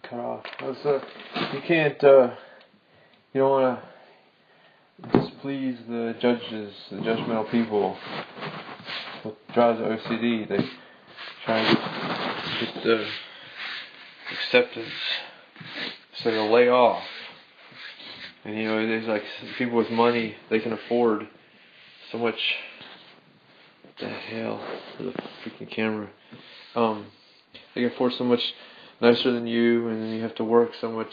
cut off. You can't. You don't want to displease the judges, the judgmental people. What drives the OCD? They try to get the acceptance, so they'll lay off. And there's like people with money, they can afford so much. What the hell? For the freaking camera. They can afford so much nicer than you, and then you have to work so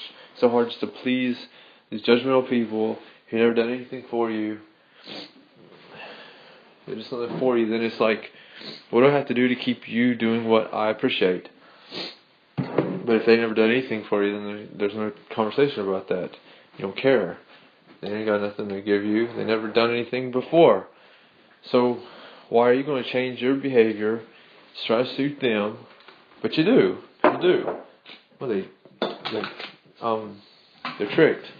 hard just to please these judgmental people who never done anything for you. They just something for you. Then it's like, what do I have to do to keep you doing what I appreciate? But if they never done anything for you, then there's no conversation about that. You don't care. They ain't got nothing to give you. They never done anything before. So why are you going to change your behavior to try to suit them? But you do. People do. Well, they're tricked.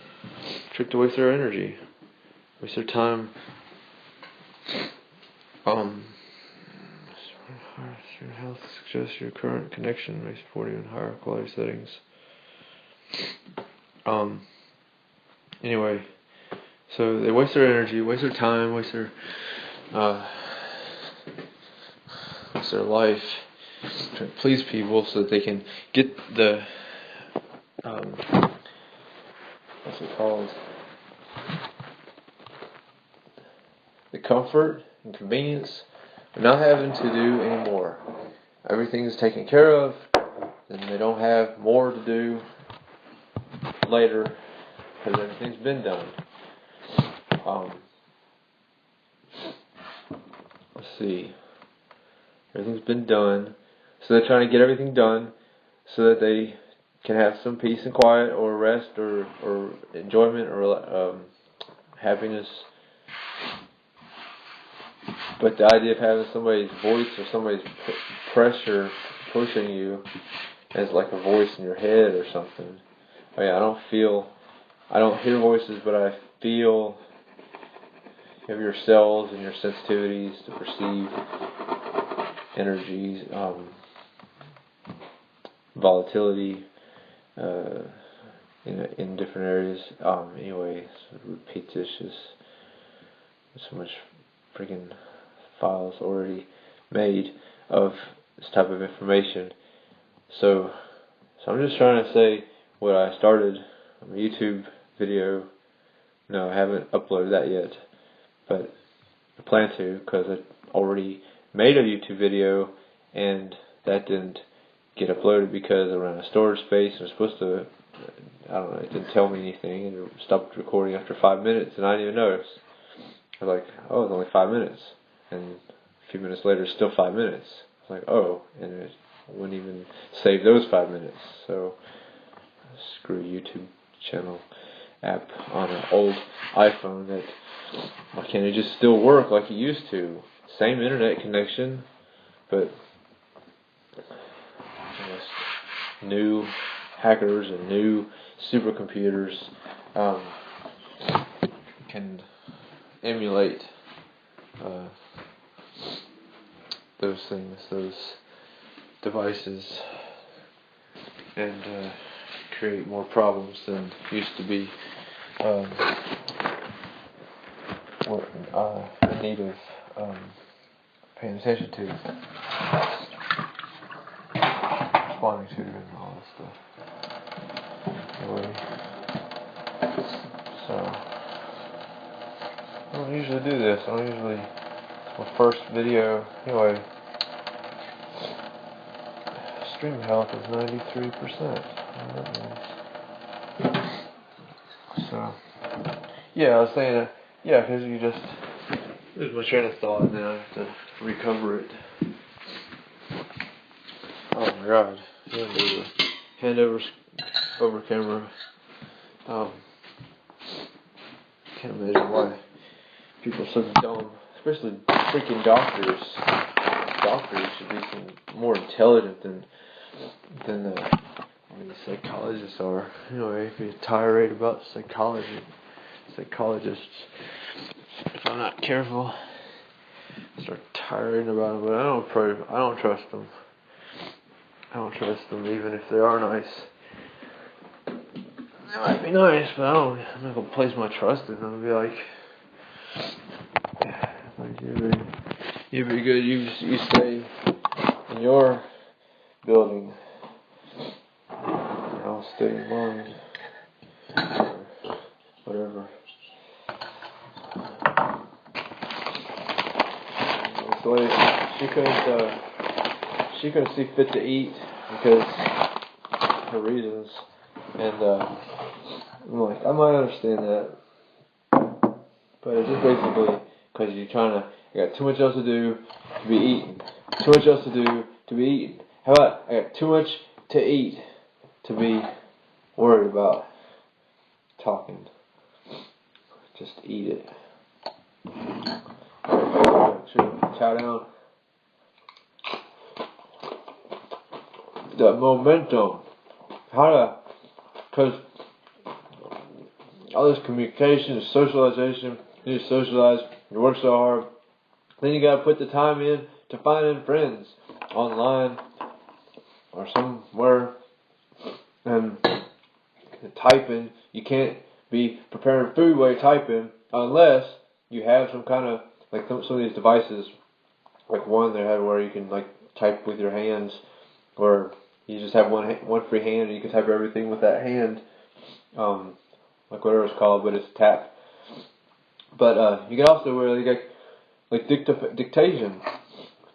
Tricked to waste their energy, waste their time. Your health suggests your current connection may support you in higher quality settings. Anyway, so they waste their energy, waste their time, waste their life, trying to please people so that they can get the what's it called? The comfort and convenience of not having to do anymore. Everything's taken care of, and they don't have more to do later because everything's been done. Let's see. Everything's been done, so they're trying to get everything done so that they can have some peace and quiet, or rest, or enjoyment, or happiness. But the idea of having somebody's voice or somebody's pressure pushing you as like a voice in your head or something. I mean, I don't hear voices, but I feel. You have your cells and your sensitivities to perceive energies, volatility in different areas. Anyway, repetitious. There's so much freaking files already made of this type of information. So I'm just trying to say what I started on a YouTube video. No, I haven't uploaded that yet, but I plan to, because I already made a YouTube video and that didn't get uploaded because I ran out of storage space and it was supposed to, I don't know, it didn't tell me anything, and it stopped recording after 5 minutes and I didn't even notice. I was like, oh, it's only 5 minutes, and a few minutes later it's still 5 minutes. I was like, oh, and it wouldn't even save those 5 minutes. So screw YouTube channel app on an old iPhone. That, why can't it just still work like it used to? Same internet connection, but I guess new hackers and new supercomputers can emulate those things, those devices, and create more problems than used to be in need of paying attention to, responding to, and all this stuff. Anyway, so I don't usually do this. It's my first video. Anyway, stream health is 93%. So, yeah, I was saying, because you just lose my train of thought and then I have to recover it. Oh my god, hand over camera. Can't imagine why people are so dumb, especially freaking doctors. Doctors should be more intelligent than the psychologists are. Anyway, if you tirade about psychologists, if I'm not careful, start tiring about them. But I don't trust them. I don't trust them, even if they are nice. They might be nice, but I'm not gonna place my trust in them and be like you'd be good. You stay in your building. I'll stay in mine. Or whatever. So she couldn't see fit to eat because her reasons, and I'm like, I might understand that, but it's just basically because you got too much else to do to be eating. Too much else to do to be eating. How about I got too much to eat to be worried about talking? Just eat it. Chow down. The momentum. Because all this communication, socialization, you need to socialize, you work so hard, then you gotta put the time in to finding friends online or somewhere, and typing. You can't be preparing food while you're typing unless you have some kind of, like some of these devices, like one they had where you can like type with your hands, or you just have one free hand and you can type everything with that hand, like whatever it's called, but it's tap. But you can also wear like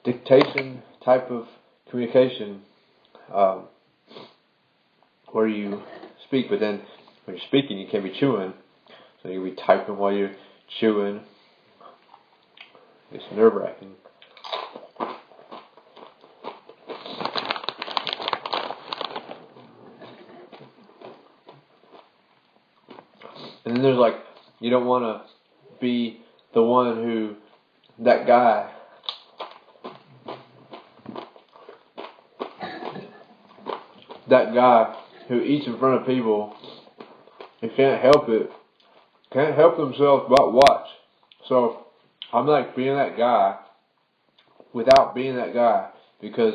dictation type of communication, where you speak, but then when you're speaking you can't be chewing, so you'll be typing while you're chewing. It's nerve-wracking. And then there's like, you don't want to be the one who, that guy who eats in front of people and can't help themselves but watch. So I'm like being that guy without being that guy, because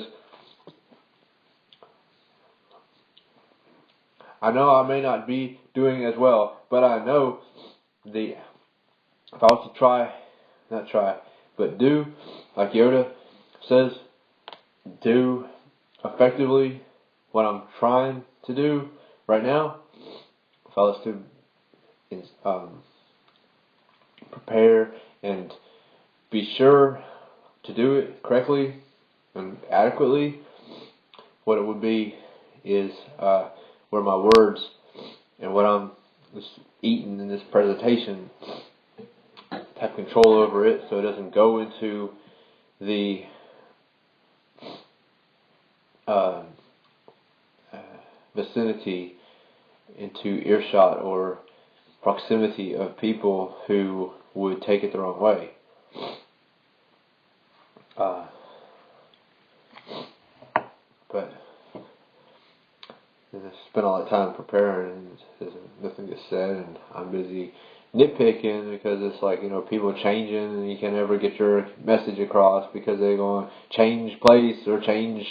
I know I may not be doing as well, but I know if I was to do, like Yoda says, do effectively what I'm trying to do right now. If I was to prepare and be sure to do it correctly and adequately, what it would be is where my words and what I'm just eating in this presentation have control over it, so it doesn't go into the vicinity, into earshot or proximity of people who would take it the wrong way. But I spent all that time preparing and there's nothing gets said, and I'm busy nitpicking because it's like, people are changing and you can't ever get your message across because they're going to change place or change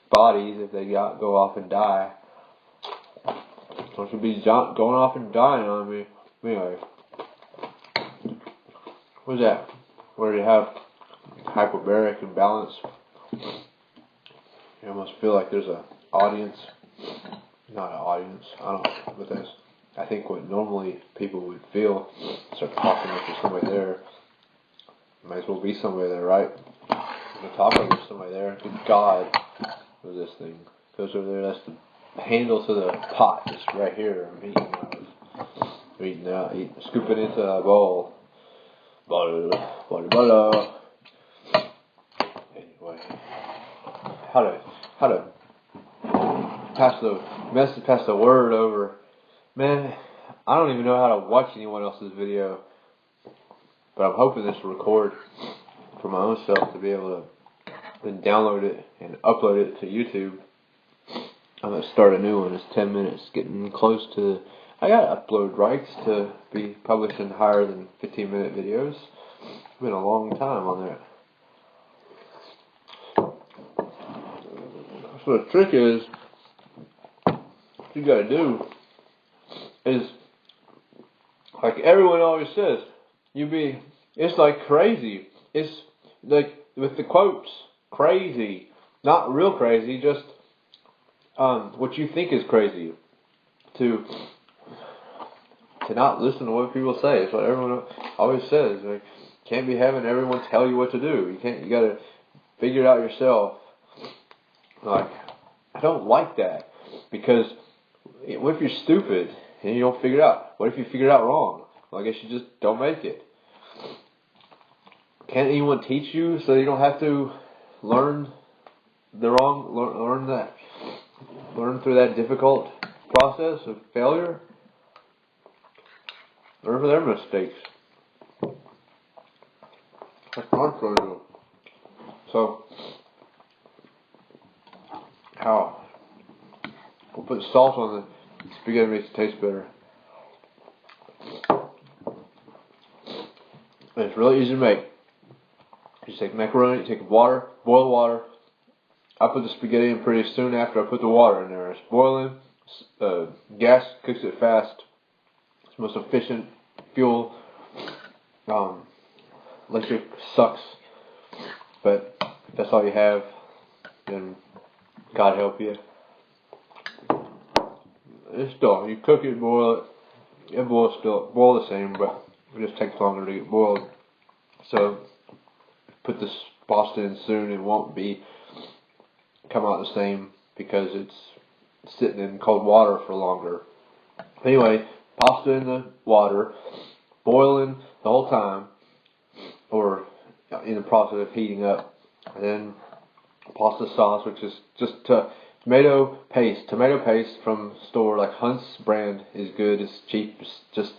bodies if they go off and die. Don't you be going off and dying on me. Anyway, what's that? Where you have hyperbaric imbalance. You almost feel like there's an audience. Not an audience. I don't know what that is. I think what normally people would feel, start talking like there's somebody there. Might as well be somebody there, right? On the top of there's somebody there. Good God, what is this thing? Goes over there. That's the handle to the pot. Just right here. I'm eating out. Scooping into a bowl. Butter. Anyway, how to pass the word over. Man, I don't even know how to watch anyone else's video, but I'm hoping this will record for my own self to be able to then download it and upload it to YouTube. I'm going to start a new one. It's 10 minutes, getting close to, I got upload rights to be published in higher than 15-minute videos. It's been a long time on that. So the trick is, what you gotta do is, like everyone always says, it's like crazy. It's like with the quotes, crazy. Not real crazy, just what you think is crazy. To not listen to what people say. It's what everyone always says. Like, can't be having everyone tell you what to do. You gotta figure it out yourself. Like, I don't like that, because what if you're stupid and you don't figure it out? What if you figure it out wrong? Well, I guess you just don't make it. Can't anyone teach you so you don't have to learn learn through that difficult process of failure? Learn from their mistakes. That's what I'm trying to do. So, how? We'll put salt on the spaghetti, makes it taste better. And it's really easy to make. You take macaroni, you take water, boil water. I put the spaghetti in pretty soon after I put the water in there. It's boiling. Gas cooks it fast. It's the most efficient fuel. Electric sucks. But if that's all you have, then God help you. It's still, you cook it, boil it. It boil the same, but it just takes longer to get boiled. So put this pasta in soon, it won't come out the same because it's sitting in cold water for longer. Anyway, pasta in the water, boiling the whole time, or in the process of heating up. And then pasta sauce, which is just tomato paste. Tomato paste from store, like Hunt's brand is good. It's cheap. It's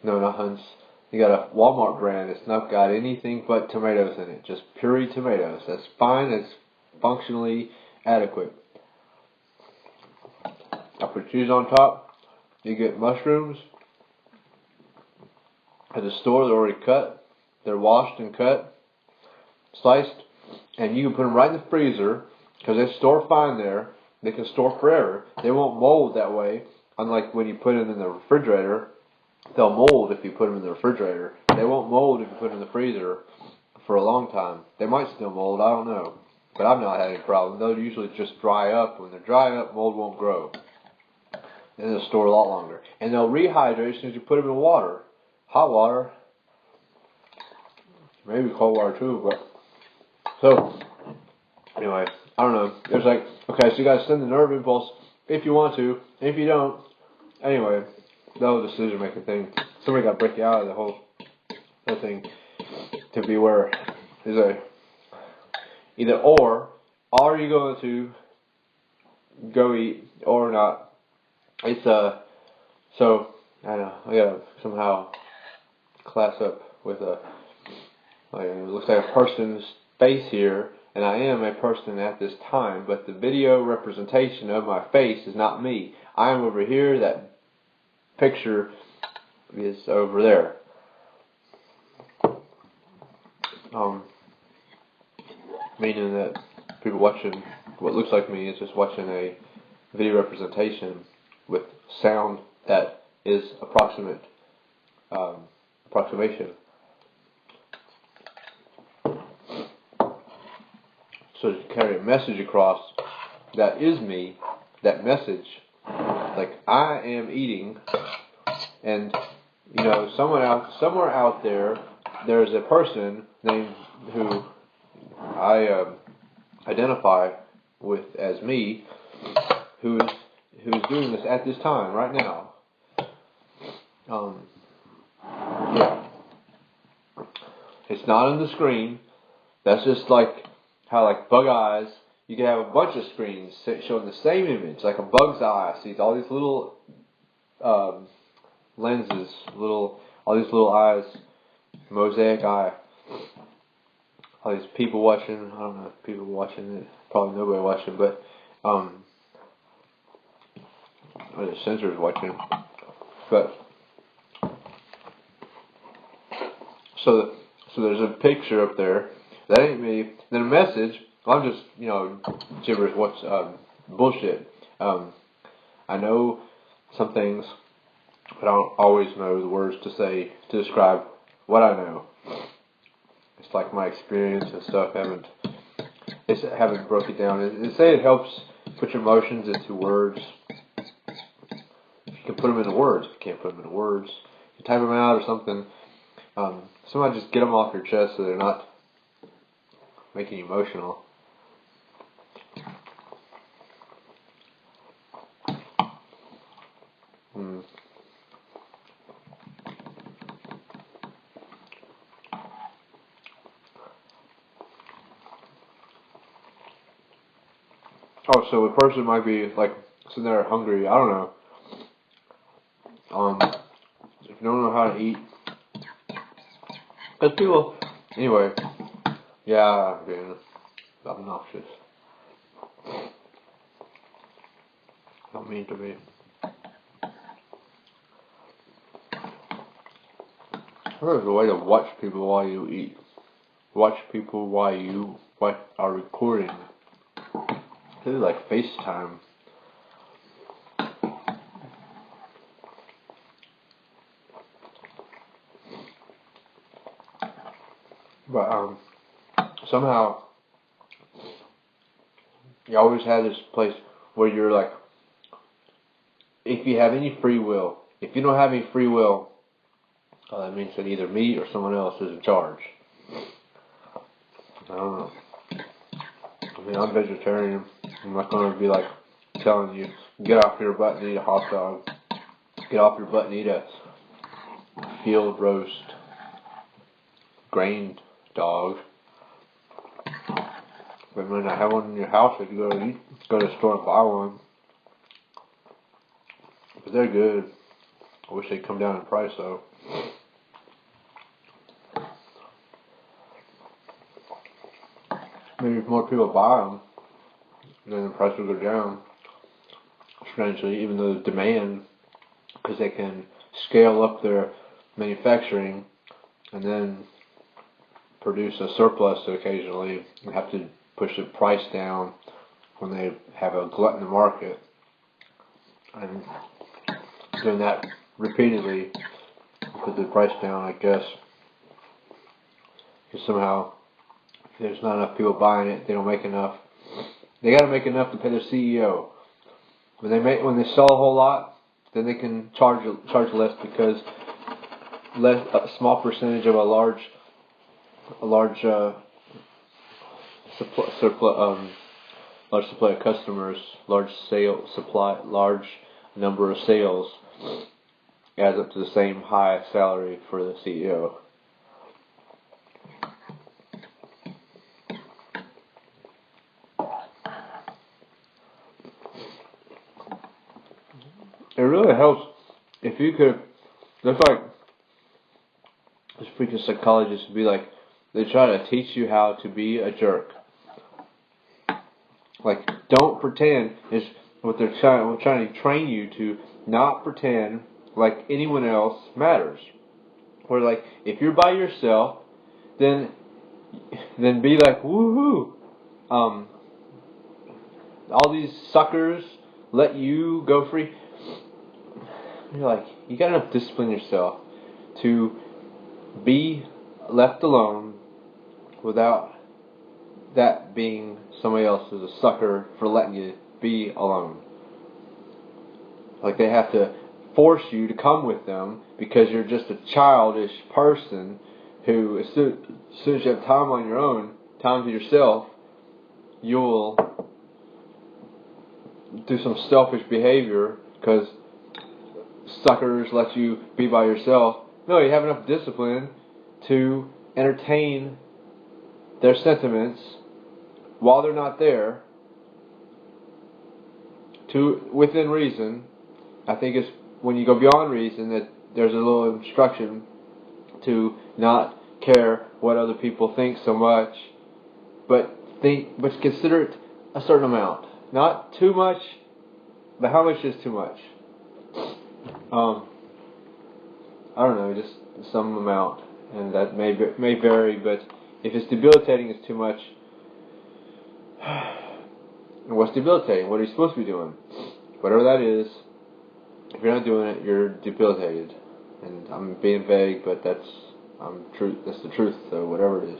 not Hunt's. You got a Walmart brand. It's not got anything but tomatoes in it. Just puree tomatoes. That's fine. It's functionally adequate. I put cheese on top. You get mushrooms at the store. They're already cut. They're washed and cut, sliced, and you can put them right in the freezer because they store fine there. They can store forever. They won't mold that way. Unlike when you put them in the refrigerator, they'll mold if you put them in the refrigerator. They won't mold if you put them in the freezer for a long time. They might still mold, I don't know. But I've not had any problem. They'll usually just dry up. When they dry up, mold won't grow. And they'll store a lot longer. And they'll rehydrate as soon as you put them in water. Hot water. Maybe cold water too, but... So, anyway, I don't know. It's like, okay, so you gotta send the nerve impulse if you want to. And if you don't, anyway, that was a decision-making thing. Somebody gotta break you out of the whole thing to be where is a either or. Are you going to go eat or not? It's so I don't know. I gotta somehow class up with it looks like a person's face here, and I am a person at this time, but the video representation of my face is not me. I am over here. That picture is over there. Meaning that people watching what looks like me is just watching a video representation with sound that is approximation. So to carry a message across that is me, that message, like I am eating, and somewhere out there, there's a person named who I identify with as me, who's doing this at this time, right now. Yeah, it's not on the screen. That's just like how, like bug eyes, you can have a bunch of screens showing the same image, like a bug's eye sees all these little lenses, all these little eyes, mosaic eye. All these people watching, I don't know if people watching it, probably nobody watching, but the sensors watching. But so So there's a picture up there. That ain't me. Then a message. I'm just, gibberish. What's bullshit. I know some things, but I don't always know the words to say to describe what I know. It's like my experience and stuff. Haven't broke it down. They say it helps put your emotions into words. If you can put them into words. If you can't put them into words, you type them out or something. Sometimes just get them off your chest so they're not making you emotional. Oh, so a person might be like sitting there hungry. I don't know. If you don't know how to eat, because people. Anyway, yeah, being obnoxious. Don't mean to be. There's a way to watch people while you eat. Watch people while you are recording. This is like FaceTime. But somehow you always have this place where you're like, if you have any free will. If you don't have any free will, that means that either me or someone else is in charge. I don't know. I mean, I'm vegetarian. I'm not going to be like telling you, get off your butt and eat a hot dog. Get off your butt and eat a field roast grain dog. But when I have one in your house, I can go to the store and buy one. But they're good. I wish they'd come down in price though. Maybe if more people buy them, then the price will go down. Strangely, even though the demand, because they can scale up their manufacturing and then produce a surplus occasionally and have to push the price down when they have a glut in the market. And doing that repeatedly, put the price down, I guess. Because somehow, if there's not enough people buying it, they don't make enough. They got to make enough to pay their CEO. When they sell a whole lot, then they can charge less because a small percentage of a large supply of customers, large number of sales adds up to the same high salary for the CEO. It really helps if you could. That's like this freaking psychologist would be like, they try to teach you how to be a jerk. Like, don't pretend is what they're trying to train you to not pretend like anyone else matters. Or like, if you're by yourself, then be like, woohoo! All these suckers let you go free. You're like, you gotta discipline yourself to be left alone without that being somebody else is a sucker for letting you be alone. Like, they have to force you to come with them because you're just a childish person who, as soon as you have time on your own, time to yourself, you'll do some selfish behavior because suckers let you be by yourself. No, you have enough discipline to entertain their sentiments while they're not there, within reason. I think it's when you go beyond reason that there's a little instruction to not care what other people think so much, but consider it a certain amount. Not too much, but how much is too much? I don't know, just some amount. and that may vary. But if it's debilitating, it's too much. And what's debilitating? What are you supposed to be doing? Whatever that is. If you're not doing it, you're debilitated. And I'm being vague, but that's the truth. So whatever it is.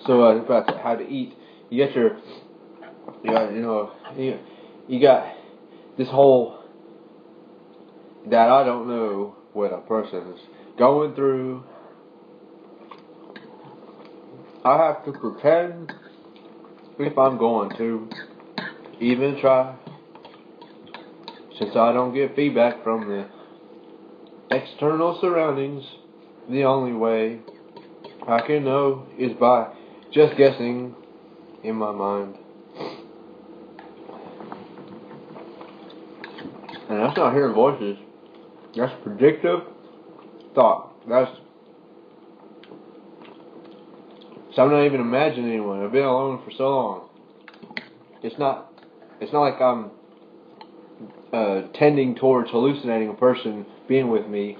So about how to eat. You got this whole that I don't know what a person's going through. I have to pretend if I'm going to even try, since I don't get feedback from the external surroundings. The only way I can know is by just guessing in my mind. And that's not hearing voices. That's predictive thought. So I'm not even imagining anyone. I've been alone for so long. It's not like I'm tending towards hallucinating a person being with me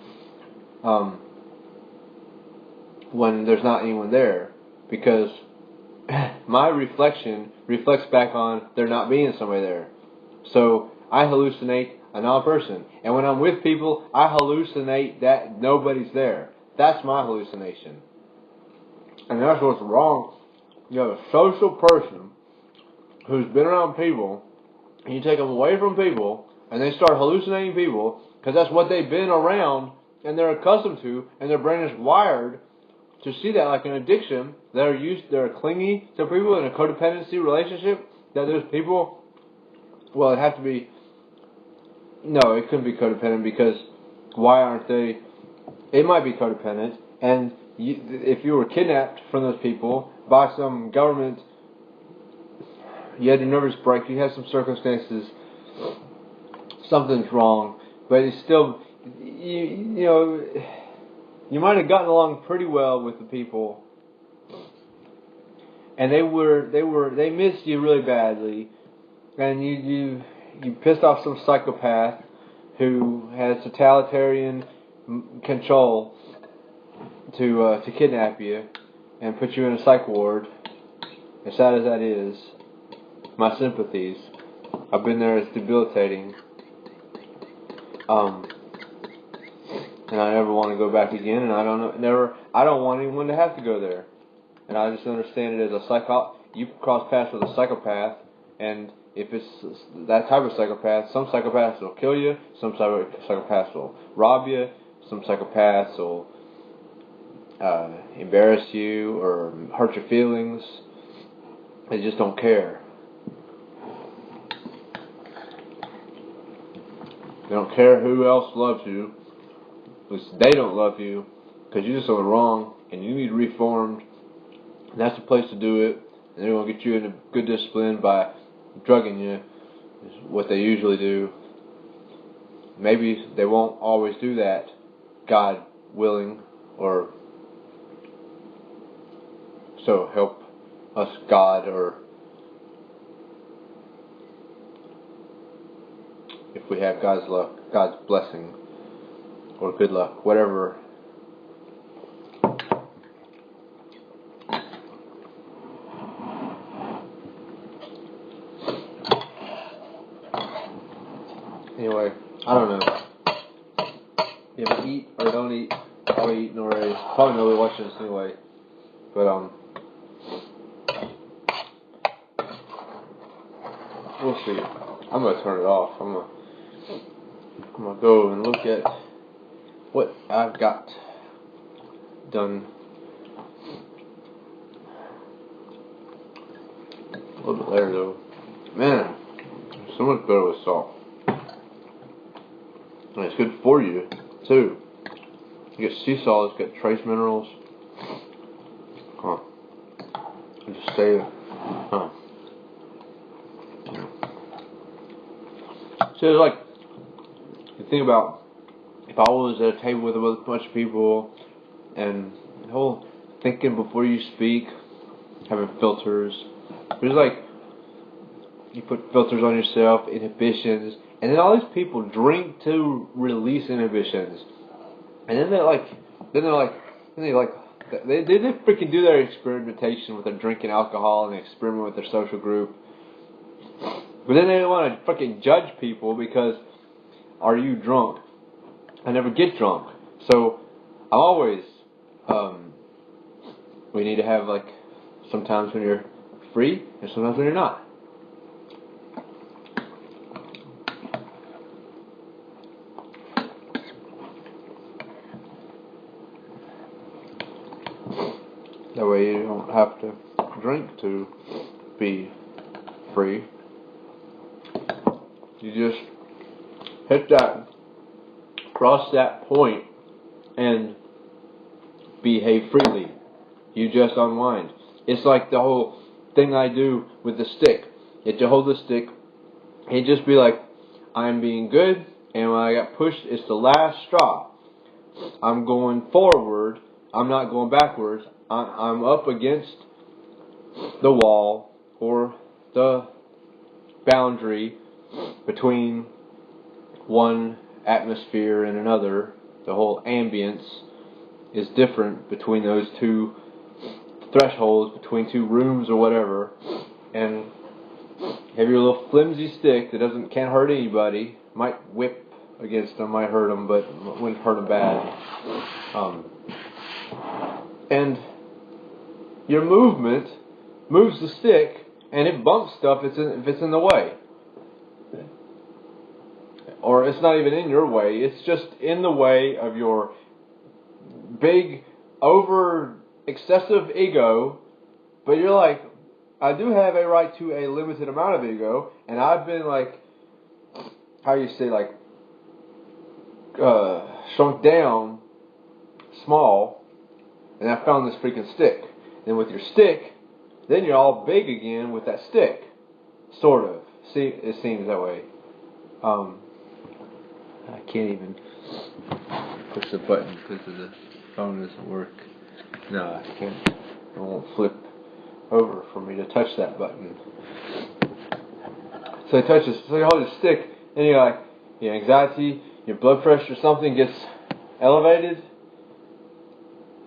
when there's not anyone there, because my reflection reflects back on there not being somebody there. So I hallucinate a non-person, and when I'm with people, I hallucinate that nobody's there. That's my hallucination, and that's what's wrong. You have a social person who's been around people, and you take them away from people, and they start hallucinating people because that's what they've been around and they're accustomed to, and their brain is wired to see that like an addiction. They're clingy to people in a codependency relationship. That there's people. Well, it have to be. No, it couldn't be codependent, because why aren't they? It might be codependent, and if you were kidnapped from those people by some government, you had a nervous break, you had some circumstances, something's wrong, but it's still, you might have gotten along pretty well with the people, and they missed you really badly, and you pissed off some psychopath who has totalitarian control to kidnap you and put you in a psych ward. As sad as that is, my sympathies. I've been there. It's debilitating. And I never want to go back again. And I don't want anyone to have to go there. And I just understand it as you cross paths with a psychopath, and if it's that type of psychopath, some psychopaths will kill you, some psychopaths will rob you, some psychopaths will embarrass you or hurt your feelings. They just don't care. They don't care who else loves you. At least they don't love you, because you did something wrong and you need reformed. And that's the place to do it. And they're going to get you into good discipline by drugging you, is what they usually do. Maybe they won't always do that, God willing, or so help us God, or if we have God's luck, God's blessing, or good luck, whatever. Anyway, I don't know. You ever eat or don't eat? Probably eating already. Probably nobody watching this anyway. But we'll see. I'm gonna turn it off. I'm gonna go and look at what I've got done. A little bit later though. Man, it's so much better with salt. And it's good for you too. You get sea salt, it's got trace minerals. I just say, So it's like, you think about, if I was at a table with a bunch of people, and the whole thinking before you speak, having filters. There's like, you put filters on yourself, inhibitions, and then all these people drink to release inhibitions, and then they freaking do their experimentation with their drinking alcohol and experiment with their social group. But then they want to fucking judge people because, are you drunk? I never get drunk. So, I'm always, we need to have like, sometimes when you're free and sometimes when you're not. That way you don't have to drink to be free. You just cross that point and behave freely. You just unwind. It's like the whole thing I do with the stick. You have to hold the stick and just be like, I'm being good, and when I got pushed, it's the last straw. I'm going forward, I'm not going backwards. I'm up against the wall or the boundary between one atmosphere and another. The whole ambience is different between those two thresholds, between two rooms or whatever. And you have your little flimsy stick that can't hurt anybody. Might whip against them, might hurt them, but wouldn't hurt them bad. And your movement moves the stick, and it bumps stuff if it's in the way. Or it's not even in your way, it's just in the way of your big, excessive ego. But you're like, I do have a right to a limited amount of ego, and I've been like, how you say, like, shrunk down small, and I found this freaking stick. Then with your stick, then you're all big again with that stick. Sort of. See, it seems that way. I can't even push the button because the phone doesn't work. No, I can't. It won't flip over for me to touch that button. So you hold your stick, and you're like, your anxiety, your blood pressure, something gets elevated,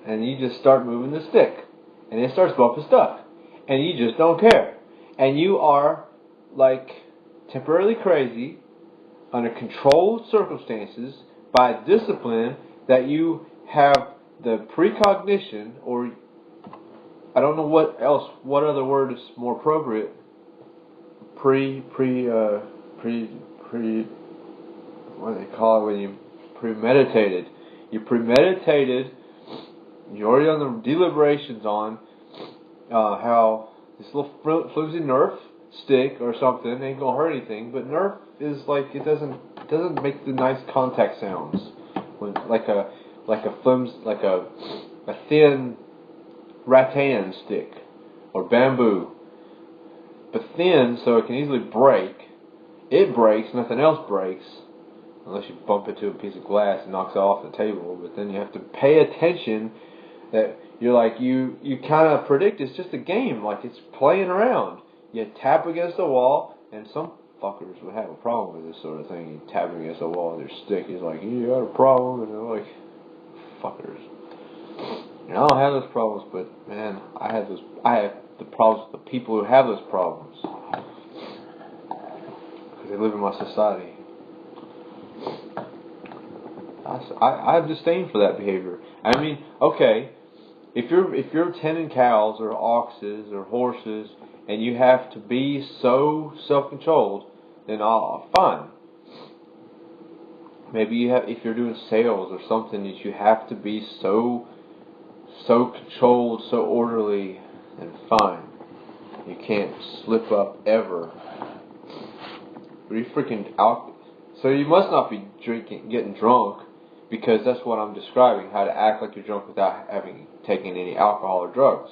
and you just start moving the stick. And it starts bumping stuff. And you just don't care. And you are, like, temporarily crazy under controlled circumstances by discipline that you have the precognition, or I don't know what other word is more appropriate. What do they call it when you premeditated? You premeditated. You're already on the deliberations on how this little flimsy Nerf stick or something ain't gonna hurt anything, but Nerf is like, it doesn't make the nice contact sounds when like a thin rattan stick or bamboo, but thin so it can easily break. It breaks, nothing else breaks. Unless you bump into a piece of glass and knocks it off the table, but then you have to pay attention. That you're like, you kind of predict it's just a game, like it's playing around. You tap against the wall, and some fuckers would have a problem with this sort of thing. You tap against the wall with your stick, it's like, you got a problem, and they're like, fuckers. And I don't have those problems, but man, I have the problems with the people who have those problems. Because they live in my society. I have disdain for that behavior. I mean, okay, if you're tending cows or oxes or horses and you have to be so self-controlled, then fine. Maybe if you're doing sales or something that you have to be so controlled, so orderly, then fine. You can't slip up ever. But you freaking out. So you must not be getting drunk. Because that's what I'm describing, how to act like you're drunk without having taken any alcohol or drugs.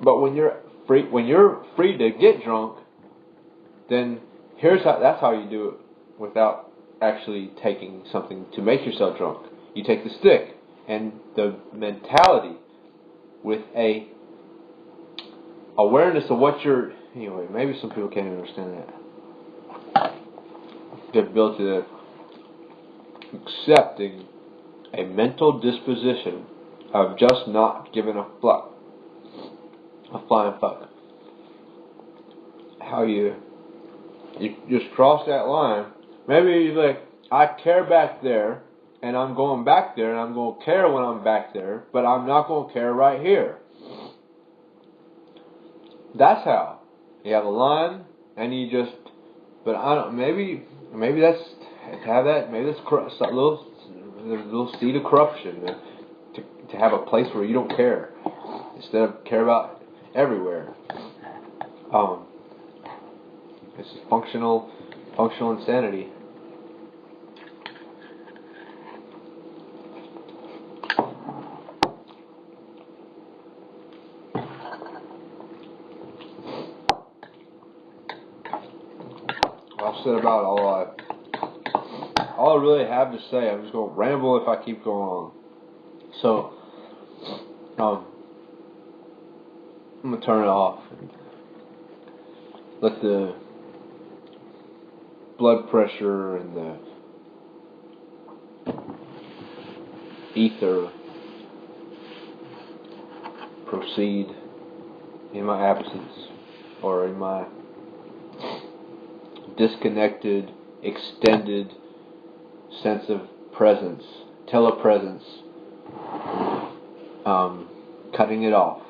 But when you're free to get drunk, then that's how you do it without actually taking something to make yourself drunk. you take the stick. And the mentality with a awareness of what you're... Anyway, maybe some people can't understand that. They're built to accepting a mental disposition of just not giving a fuck. A flying fuck. How you just cross that line. Maybe you're like, I care back there, and I'm going back there, and I'm going to care when I'm back there, but I'm not going to care right here. That's how. You have a line, and you just... But I don't... Maybe that's... To have that... Maybe that's a little seed of corruption. To have a place where you don't care. Instead of care about everywhere. This is functional insanity. I've said about all I really have to say. I'm just going to ramble if I keep going on. So, I'm going to turn it off. Let the blood pressure and the ether proceed in my absence, or in my disconnected, extended sense of presence, telepresence, cutting it off.